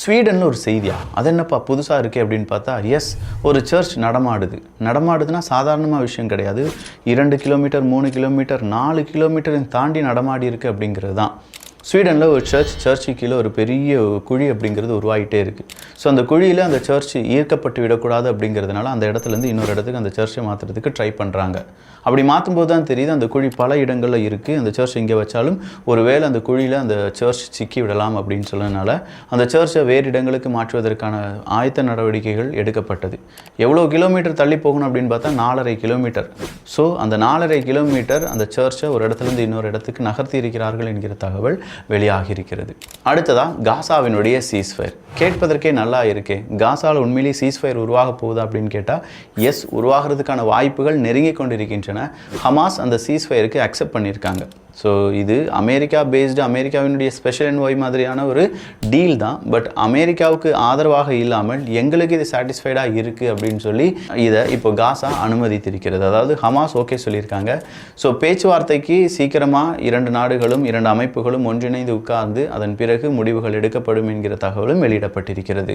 ஸ்வீடனில் ஒரு செய்தியா அது என்னப்பா புதுசாக இருக்கே அப்படின்னு பார்த்தா எஸ் ஒரு சர்ச் நடமாடுதுன்னா சாதாரணமாக விஷயம் கிடையாது. 2 கிலோமீட்டர் 3 கிலோமீட்டர் 4 கிலோமீட்டர் தாண்டி நடமாடி இருக்குது அப்படிங்கிறது தான். ஸ்வீடனில் ஒரு சர்ச்சு கீழே ஒரு பெரிய குழி அப்படிங்கிறது உருவாகிட்டே இருக்குது. ஸோ அந்த குழியில் அந்த சர்ச் ஈர்க்கப்பட்டு விடக்கூடாது அப்படிங்கிறதுனால அந்த இடத்துலேருந்து இன்னொரு இடத்துக்கு அந்த சர்ச்சை மாற்றுறதுக்கு ட்ரை பண்ணுறாங்க. அப்படி மாற்றும்போது தான் தெரியுது அந்த குழி பல இடங்களில் இருக்குது. அந்த சர்ச் இங்கே வச்சாலும் ஒருவேளை அந்த குழியில் அந்த சர்ச் சிக்கி விடலாம் அப்படின்னு சொன்னதுனால அந்த சர்ச்சை வேறு இடங்களுக்கு மாற்றுவதற்கான ஆயத்த நடவடிக்கைகள் எடுக்கப்பட்டது. எவ்வளோ கிலோமீட்டர் தள்ளி போகணும் அப்படின்னு பார்த்தா 4.5 கிலோமீட்டர். ஸோ அந்த 4.5 கிலோமீட்டர் அந்த சர்ச்சை ஒரு இடத்துலேருந்து இன்னொரு இடத்துக்கு நகர்த்தி இருக்கிறார்கள் என்கிற தகவல் வெளியாகி இருக்கிறது. அடுத்ததா காசாவினுடைய சீஸ்ஃபயர் கேட்பதற்கே நல்லா இருக்கே. காசாவில் உண்மையிலேயே சீஸ்ஃபயர் உருவாக போகுதா அப்படின்னு கேட்டால் எஸ், உருவாகிறதுக்கான வாய்ப்புகள் நெருங்கி கொண்டிருக்கின்றன. ஹமாஸ் அந்த சீஸ்ஃபயருக்கு அக்செப்ட் பண்ணியிருக்காங்க. ஸோ இது அமெரிக்கா பேஸ்டு, அமெரிக்காவினுடைய ஸ்பெஷல் என்வாய் மாதிரியான ஒரு டீல் தான். பட் அமெரிக்காவுக்கு ஆதரவாக இல்லாமல் எங்களுக்கு இது சாட்டிஸ்ஃபைடாக இருக்குது அப்படின்னு சொல்லி இதை இப்போ காசா அனுமதித்திருக்கிறது. அதாவது ஹமாஸ் ஓகே சொல்லியிருக்காங்க. ஸோ பேச்சுவார்த்தைக்கு சீக்கிரமாக 2 நாடுகளும் 2 அமைப்புகளும் ஒன்றிணைந்து உட்கார்ந்து அதன் பிறகு முடிவுகள் எடுக்கப்படும் என்கிற தகவலும் வெளியிடப்பட்டிருக்கிறது.